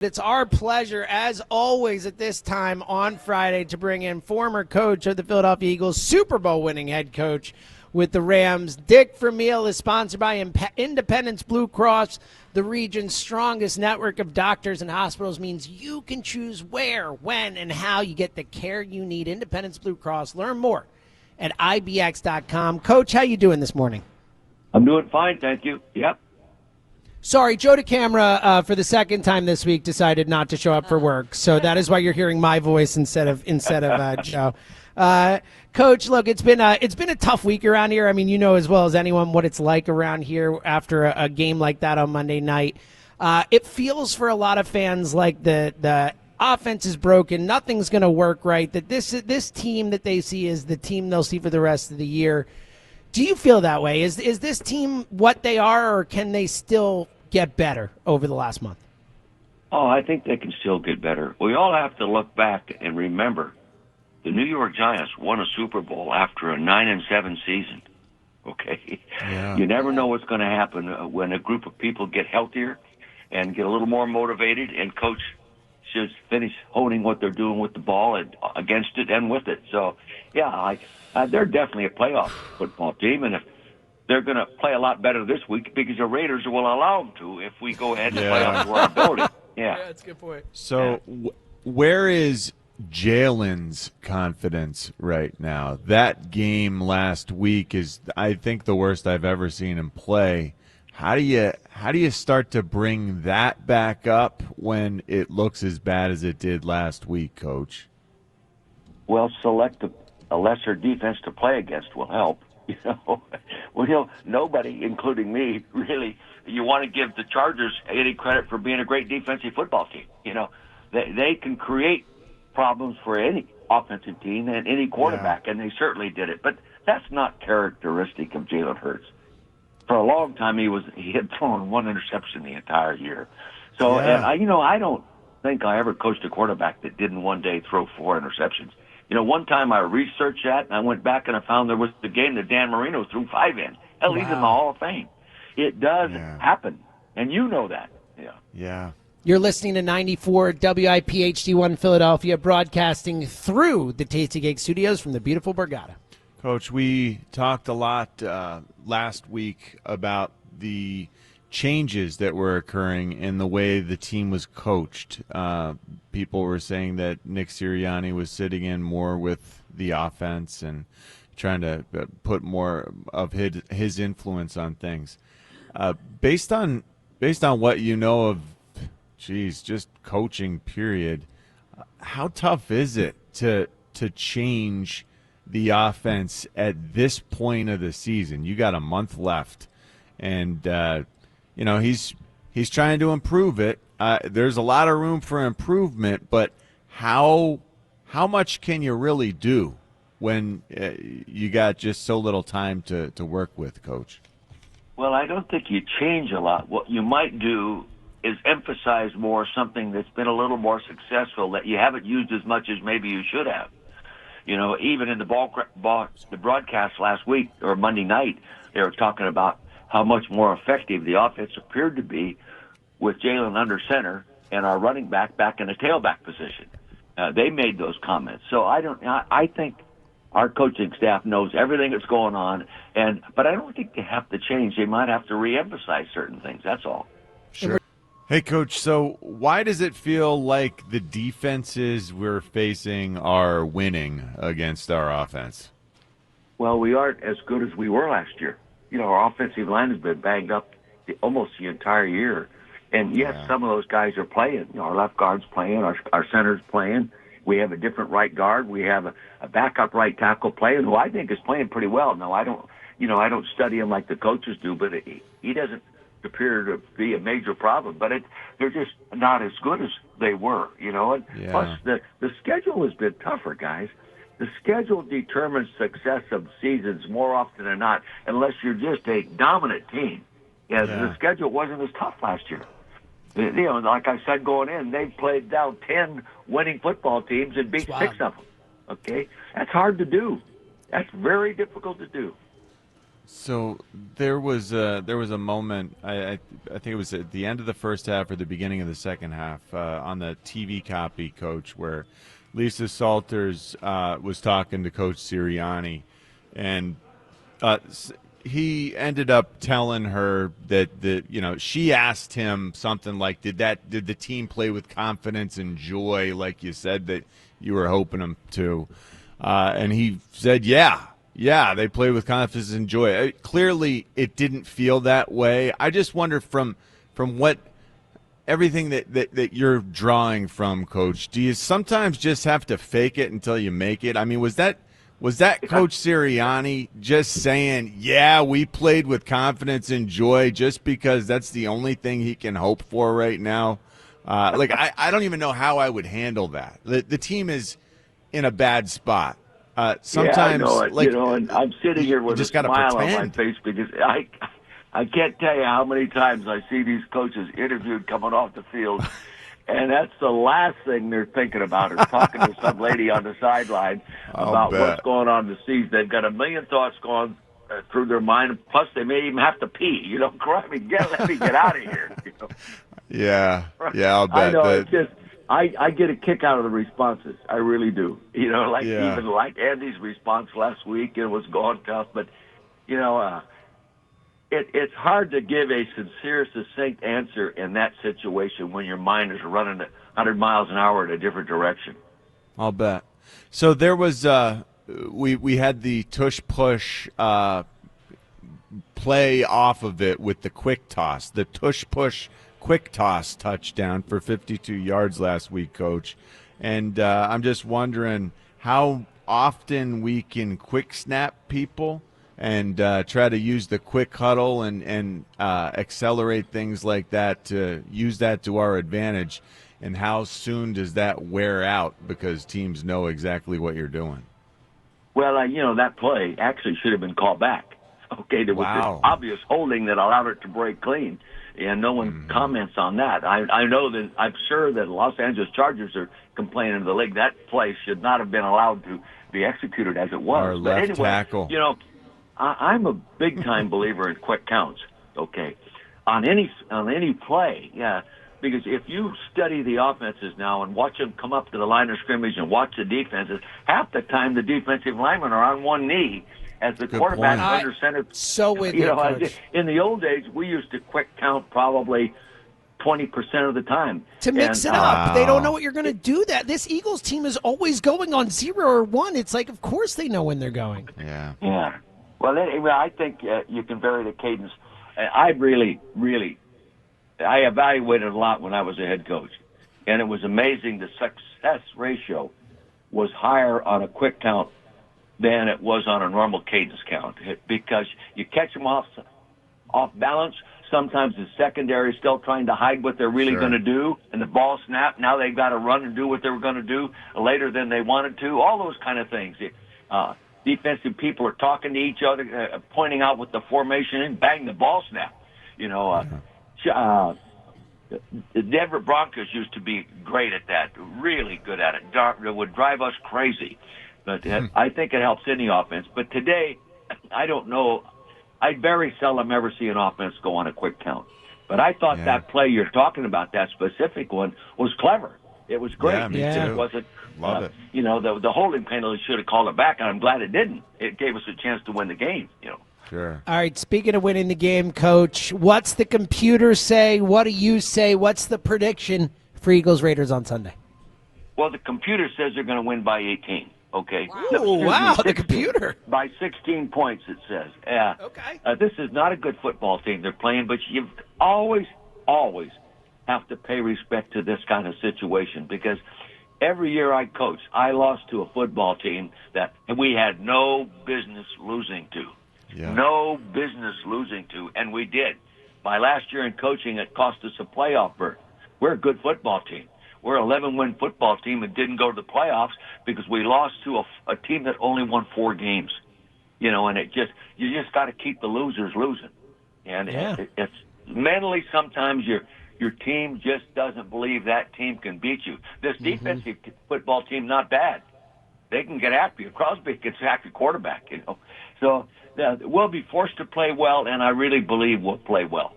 It's our pleasure, as always, at this time on Friday to bring in former coach of the Philadelphia Eagles, Super Bowl winning head coach with the Rams. Dick Vermeil is sponsored by Independence Blue Cross. The region's strongest network of doctors and hospitals means you can choose where, when, and how you get the care you need. Independence Blue Cross. Learn more at ibx.com. Coach, how you doing this morning? I'm doing fine, thank you. Yep. Sorry, Joe DeCamera, for the second time this week, decided not to show up for work. So that is why you're hearing my voice instead of Joe. Coach, look, it's been a tough week around here. I mean, you know as well as anyone what it's like around here after a game like that on Monday night. It feels for a lot of fans like the offense is broken. Nothing's going to work right. That this team that they see is the team they'll see for the rest of the year. Do you feel that way? Is this team what they are, or can they still get better over the last month? Oh, I think they can still get better. We all have to look back and remember the New York Giants won a Super Bowl after a 9-7 season. Okay? Yeah. You never know what's going to happen when a group of people get healthier and get a little more motivated, and coach should finish honing what they're doing with the ball and against it and with it. So, yeah, they're definitely a playoff football team, and if they're going to play a lot better this week because the Raiders will allow them to if we go ahead and play up to our ability. Yeah, that's a good point. So where is Jalen's confidence right now? That game last week is, I think, the worst I've ever seen him play. How do you start to bring that back up when it looks as bad as it did last week, Coach? Well, select a lesser defense to play against will help. Nobody, including me, really. You want to give the Chargers any credit for being a great defensive football team. They can create problems for any offensive team and any quarterback, and they certainly did it. But that's not characteristic of Jalen Hurts. For a long time, he had thrown one interception the entire year. So, and I don't think I ever coached a quarterback that didn't one day throw 4 interceptions. One time I researched that, and I went back and I found there was the game that Dan Marino threw 5 in. Hell, he's in the Hall of Fame. It does happen, and you know that. Yeah. You're listening to 94 WIP HD1 Philadelphia, broadcasting through the Tasty Cake Studios from the beautiful Borgata. Coach, we talked a lot last week about the changes that were occurring in the way the team was coached. People were saying that Nick Sirianni was sitting in more with the offense and trying to put more of his influence on things. Based on what you know of, just coaching period, how tough is it to change the offense at this point of the season? You got a month left, and he's trying to improve it. There's a lot of room for improvement, but how much can you really do when you got just so little time to work with, Coach? Well, I don't think you change a lot. What you might do is emphasize more something that's been a little more successful that you haven't used as much as maybe you should have. Even in the broadcast last week or Monday night, they were talking about how much more effective the offense appeared to be with Jalen under center and our running back in the tailback position. They made those comments. So I think our coaching staff knows everything that's going on, but I don't think they have to change. They might have to reemphasize certain things. That's all. Sure. Hey, Coach, so why does it feel like the defenses we're facing are winning against our offense? Well, we aren't as good as we were last year. Our offensive line has been banged up almost the entire year. And, yes, some of those guys are playing. Our left guard's playing, our center's playing. We have a different right guard. We have a backup right tackle playing, who I think is playing pretty well. Now, I don't study him like the coaches do, but he doesn't appear to be a major problem. But they're just not as good as they were, And plus, the schedule has been tougher, guys. The schedule determines success of seasons more often than not, unless you're just a dominant team. The schedule wasn't as tough last year. Like I said going in, they played down 10 winning football teams and beat 6 of them. Okay? That's hard to do. That's very difficult to do. So there was a moment. I think it was at the end of the first half or the beginning of the second half on the TV copy, Coach, where Lisa Salters was talking to Coach Sirianni, and he ended up telling her that she asked him something like, did the team play with confidence and joy like you said that you were hoping them to, and he said yeah, they played with confidence and joy. Clearly it didn't feel that way. I just wonder from what everything that you're drawing from, Coach, do you sometimes just have to fake it until you make it? I mean, was that Coach Sirianni just saying, yeah, we played with confidence and joy just because that's the only thing he can hope for right now? I don't even know how I would handle that. The team is in a bad spot. Sometimes, I know it. And I'm sitting here with a smile on my face because I can't tell you how many times I see these coaches interviewed coming off the field, and that's the last thing they're thinking about is talking to some lady on the sideline about what's going on in the season. They've got a million thoughts going through their mind, plus they may even have to pee. Let me get out of here. Yeah, I'll bet. I know, it's just I get a kick out of the responses. I really do. Even like Andy's response last week, it was going tough, but it's hard to give a sincere, succinct answer in that situation when your mind is running at 100 miles an hour in a different direction. I'll bet. So there was we had the tush push play off of it with the quick toss, the tush push quick toss touchdown for 52 yards last week, Coach. And I'm just wondering how often we can quick snap people and try to use the quick huddle and accelerate things like that to use that to our advantage. And how soon does that wear out because teams know exactly what you're doing? Well, that play actually should have been called back. Okay, there was this obvious holding that allowed it to break clean, and no one comments on that. I'm sure that Los Angeles Chargers are complaining to the league that play should not have been allowed to be executed as it was. Our left tackle. I'm a big-time believer in quick counts, okay, on any play, yeah, because if you study the offenses now and watch them come up to the line of scrimmage and watch the defenses, half the time the defensive linemen are on one knee as the quarterback under center. So with Coach. In the old days, we used to quick count probably 20% of the time. To mix it up. They don't know what you're going to do that. This Eagles team is always going on 0 or 1. It's like, of course they know when they're going. Yeah. Well, anyway, I think you can vary the cadence. I evaluated a lot when I was a head coach, and it was amazing the success ratio was higher on a quick count than it was on a normal cadence count because you catch them off balance. Sometimes the secondary is still trying to hide what they're really going to do, and the ball snapped. Now they've got to run and do what they were going to do later than they wanted to. All those kind of things. Defensive people are talking to each other, pointing out what the formation is, bang, the ball snap. The Denver Broncos used to be great at that, really good at it. It would drive us crazy. But I think it helps any offense. But today, I don't know. I very seldom ever see an offense go on a quick count. But I thought that play you're talking about, that specific one, was clever. It was great. Yeah, me too. It wasn't, Love it. The holding penalty should have called it back, and I'm glad it didn't. It gave us a chance to win the game, Sure. All right, speaking of winning the game, Coach, what's the computer say? What do you say? What's the prediction for Eagles-Raiders on Sunday? Well, the computer says they're going to win by 18. Okay. Wow, the computer. By 16 points, it says. Yeah. Okay. This is not a good football team they're playing, but you always have to pay respect to this kind of situation because every year I coached, I lost to a football team that we had no business losing to. Yeah. No business losing to, and we did. My last year in coaching, it cost us a playoff berth. We're a good football team. We're an 11-win football team and didn't go to the playoffs because we lost to a team that only won 4 games. And you just got to keep the losers losing. And it's mentally sometimes your team just doesn't believe that team can beat you. This defensive football team, not bad. they can get after you. Crosby gets after quarterback, you know. So we'll be forced to play well, and I really believe we'll play well.